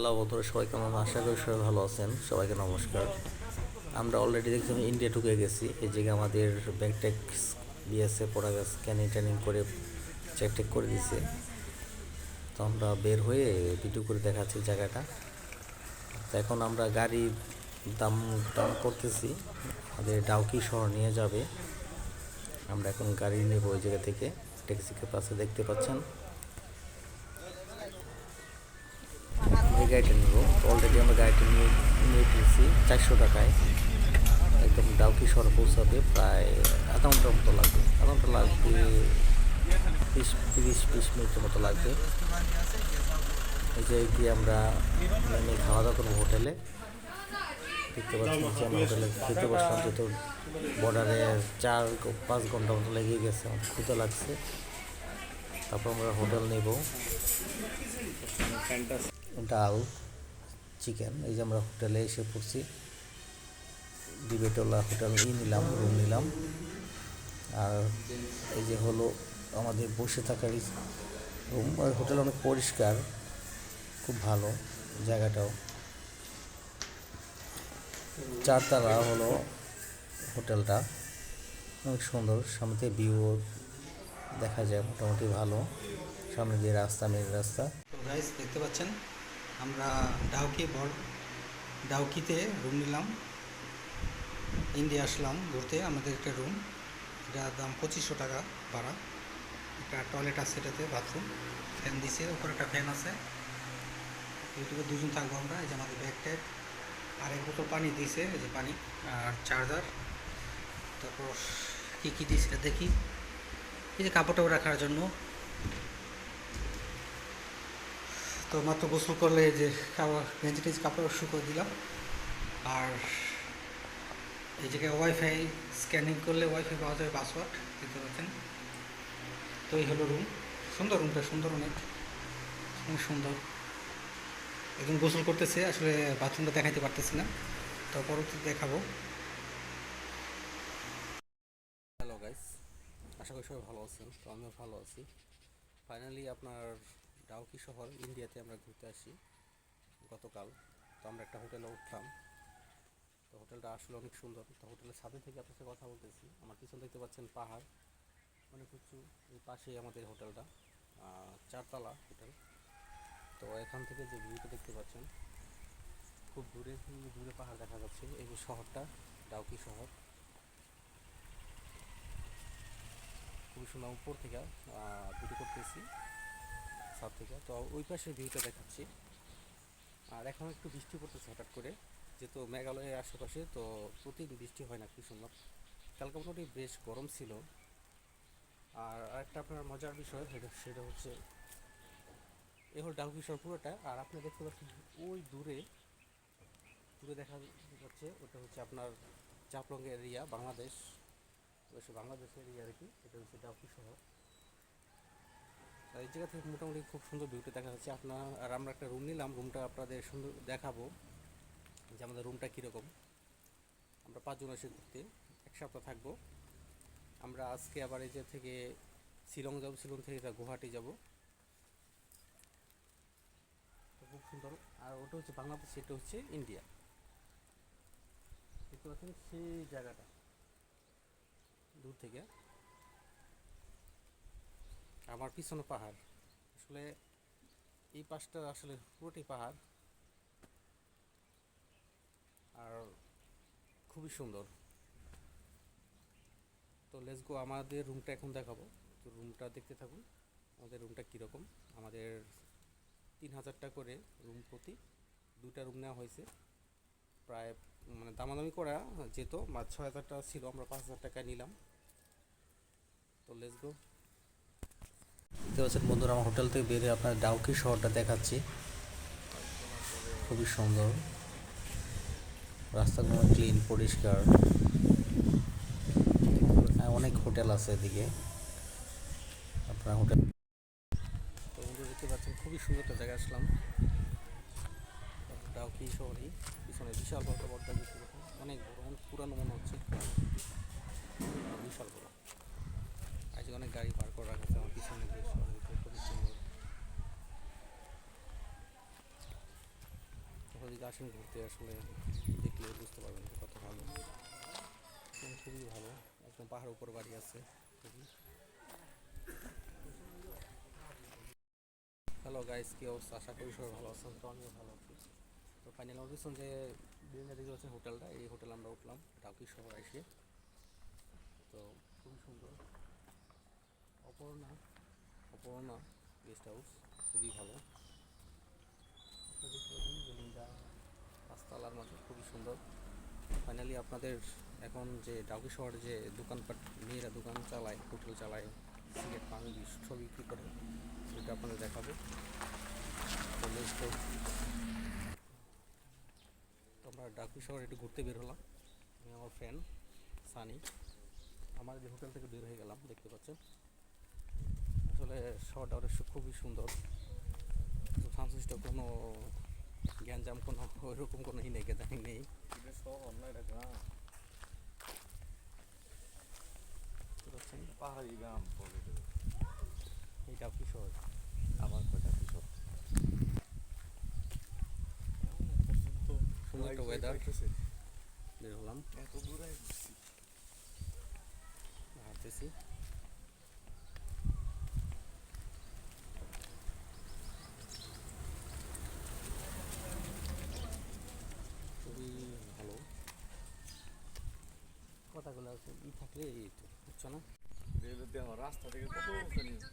Hello বন্ধুরা, সবাই কেমন? আশা করি সবাই ভালো আছেন। সবাইকে নমস্কার। আমরা অলরেডি দেখছি ইন্ডিয়া ঢুকে গেছি। এই জায়গায় আমাদের ব্যাগ ট্যাগ বিএসএ পড়া স্ক্যানিং ট্যানিং করে চেক টেক করে দিছে। তো আমরা বের হয়ে ভিডিও করে দেখাচ্ছি জায়গাটা। তো এখন আমরা গাড়ির দাম দাম করতেছি, আমাদের ডাউকি শহর নিয়ে যাবে। আমরা এখন গাড়ি নেব ওই জায়গা থেকে। ট্যাক্সিকে পাশে দেখতে পাচ্ছেন, এই গাড়িটা নেব। অলরেডি আমরা গাড়িটা নিয়ে ফেলছি 400 টাকায়। একদম ডাউকি শহর পৌঁছাবে প্রায় আধা ঘন্টার মতো লাগবে। আধা ঘন্টা লাগবে, 30-20 মিনিটের মতো লাগবে। এই যে গিয়ে আমরা নেমে খাওয়া দাওয়া করবো হোটেলে। দেখতে পাচ্ছি যে আমরা হোটেলে খেতে বসলাম, যেহেতু বর্ডারে 4-5 ঘন্টা মতো লেগে গেছে, আমার ক্ষুধা লাগছে। তারপর আমরা হোটেল নেব। ডাল চিকেন, এই যে আমরা হোটেলে এসে পড়ছি। ডিবেটোলা হোটেল নিলাম, রুম নিলাম। আর এই যে হলো আমাদের বসে থাকার রুম। আর হোটেল অনেক পরিষ্কার, খুব ভালো জায়গাটাও। 4 তলা হলো হোটেলটা, অনেক সুন্দর। সামনে থেকে ভিউ দেখা যায় মোটামুটি ভালো। সামনে দিয়ে রাস্তা, মেন রাস্তা। তো গাইস দেখতে পাচ্ছেন আমরা ডাউকিতে রুম নিলাম। ইন্ডিয়া আসলাম ঘুরতে, আমাদের একটা রুম, এটা দাম 2500 টাকা ভাড়া। একটা টয়লেট আছে, এটাতে বাথরুম, ফ্যান দিছে, উপরে একটা ফ্যান আছে। ইউটিউবে 2 জন থাকবো আমরা। এই যে আমাদের ব্যাগ ট্যাগ, আর 1 বোতল পানি দিয়েছে, এই যে পানি আর চার্জার। তারপর কী কী দিয়েছে দেখি। এই যে কাপড় টাপড় রাখার জন্য। তো মাত্র গোসল করলে যে গেঞ্জি টেঞ্জি কাপড় শুকিয়ে দিলাম। আর এই জায়গায় ওয়াইফাই স্ক্যানিং করলে ওয়াইফাই পাওয়া যাবে, পাসওয়ার্ড দিতে পারছেন। তো এই হলো রুম। সুন্দর, রুমটা সুন্দর, অনেক অনেক সুন্দর। একদম গোসল করতেছে, আসলে বাথরুমটা দেখাইতে পারতেছি না, তো পরবর্তীতে দেখাবো। হ্যালো গাইস, আশা করি সবাই ভালো আছেন। তো আমিও ভালো আছি। ফাইনালি আপনার ডাউকি শহর ইন্ডিয়াতে আমরা ঘুরতে আসি গতকাল। তো আমরা একটা হোটেলে উঠলাম। তো হোটেলটা আসলে অনেক সুন্দর। তো হোটেলের ছাদে থেকে আপনার সাথে কথা বলতেছি। আমার পিছনে দেখতে পাচ্ছেন পাহাড়, অনেক উঁচু। এই পাশেই আমাদের হোটেলটা, 4 তলা হোটেল। তো এখান থেকে যে ভিউটা দেখতে পাচ্ছেন, খুব দূরে দূরে পাহাড় দেখা যাচ্ছে। এই যে শহরটা ডাউকি শহর, খুবই সুন্দর। উপর থেকে ভিডিও করতেছি ছাদ থেকে। তো ওই পাশের ভিউটা দেখাচ্ছি। আর এখন একটু বৃষ্টি পড়তেছে হঠাৎ করে, যেহেতু মেঘালয়ের আশেপাশে, তো প্রতিদিন বৃষ্টি হয় না। কি সুন্দর, কালকে মোটামুটি বেশ গরম ছিল। আর আরেকটা আপনার মজার বিষয় সেটা হচ্ছে, এ হল ডাউকি শহর পুরোটা। আর আপনি দেখতে পাচ্ছেন ওই দূরে দূরে দেখা যাচ্ছে, ওটা হচ্ছে আপনার জাফলং এরিয়া, বাংলাদেশ। অবশ্য বাংলাদেশের এরিয়া আর কি। এটা হচ্ছে ডাউকি শহর। এই জায়গা থেকে মোটামুটি খুব সুন্দর ভিউটা দেখা যাচ্ছে আপনার। আর আমরা একটা রুম নিলাম, রুমটা আপনাদের সুন্দর দেখাবো যে আমাদের রুমটা কীরকম। আমরা 5 জন এসে ঘুরতে, 1 সপ্তাহ থাকবো। আমরা আজকে আবার এই যে থেকে শিলং যাব, শিলং থেকে গুয়াহাটি যাব। তো খুব সুন্দর। আর ওটা হচ্ছে বাংলাদেশ, এটা হচ্ছে ইন্ডিয়া। দেখতে পাচ্ছেন সেই জায়গাটা দূর থেকে। আমার পিছনে পাহাড়, আসলে এই পাশটা আসলে পুরোটাই পাহাড়। আর খুবই সুন্দর। তো লেটস গো, আমাদের রুমটা এখন দেখাবো। তো রুমটা দেখতে থাকুন, আমাদের রুমটা কীরকম। আমাদের 3000 টাকা করে রুম প্রতি, 2টা রুম নেওয়া হয়েছে। প্রায় মানে দামাদামি করা যেত, 6000 টাকা ছিল, আমরা 5000 টাকা নিলাম। তো লেটস গো। দেখতে পাচ্ছেন বন্ধুরা, আমার হোটেল থেকে বেরিয়ে আপনার ডাউকি শহরটা দেখাচ্ছি। খুবই সুন্দর, রাস্তাগুলো ক্লিন, পরিষ্কার। অনেক হোটেল আছে এদিকে আপনার হোটেল। তো বন্ধু দেখতে পাচ্ছেন খুবই সুন্দর একটা জায়গায় আসলাম, ডাউকি শহরেই। পিছনে বিশাল বড় বড়টা দেখতে পাচ্ছেন, অনেক বড়, অনেক পুরানো মনে হচ্ছে, বিশাল বড়। আজ অনেক গাড়ি পার করে রাখা আছে আমার পিছনে দিয়ে, শহরের ভিতরে খুবই সুন্দর। এদিকে আসেন ঘুরতে, আসলে দেখলে বুঝতে পারবেন যে কত ভালো, একদম খুবই ভালো। একদম পাহাড়ের উপর বাড়ি আছে খুবই। হ্যালো গাইস, কি অবস্থা? আশা করি সবাই ভালো আছেন, তো আমিও ভালো আছি। তো ফাইনাল আমার পিছন যে বিল্ডিংটা দেখতে পাচ্ছেন হোটেলটা, এই হোটেলে আমরা উঠলাম ডাউকি শহর এসে। তো খুবই সুন্দর, অপর্ণা অপর্ণা গেস্ট হাউস, খুবই ভালো। আপনারা দেখতে পাচ্ছেন বিল্ডিংটা পাঁচতলার মধ্যে, খুবই সুন্দর। ফাইনালি আপনাদের এখন যে ডাউকি শহরে যে দোকানপাট, মেয়েরা দোকান চালায়, হোটেল চালায়, সিগারেট পান সব বিক্রি করে, সেটা আপনাদের দেখাবো। তো let's go। তো আমরা ডাউকি শহরে একটু ঘুরতে বের হলাম, আমি আমার ফ্রেন্ড সানি। আমার যে হোটেল থেকে বের হয়ে গেলাম, দেখতে পাচ্ছেন আসলে শহরটা অনেক খুবই সুন্দর। তো সংশ্লিষ্ট কোনো গ্যাঞ্জাম, কোনো ওইরকম কোনো নেই, কেদানি নেই। এটা শহর না, এটা গ্রাম, বুঝতে পারছেন, পাহাড়ি গ্রাম বলে দেবে। এই ডাউকি শহর। আমার কয়টা কৃষক সুন্দর একটা ওয়েদার, বের হলাম, এত দূরে ঘুরছি। হাঁটতেছি। খুবই ভালো, কথাগুলো আছে ই থাকলে এই তো বুঝছো না। রেলের দেহ রাস্তা থেকে কতখানি উঁচা।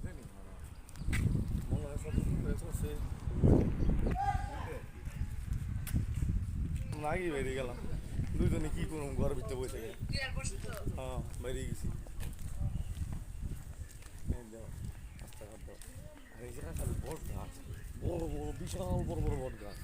জানি না, মনে হয় সব চলছে। আমরা আগেই বেরিয়ে গেলাম, দুইজনে কি করুন, ঘরের ভিতরে বসে গেছে। হ্যাঁ, বেরিয়ে গেছি। এই দেখো, রাস্তাঘাট দাও। আর এই জায়গায় খালি বট গাছ, বড় বড় বিশাল বড় বড় বট গাছ।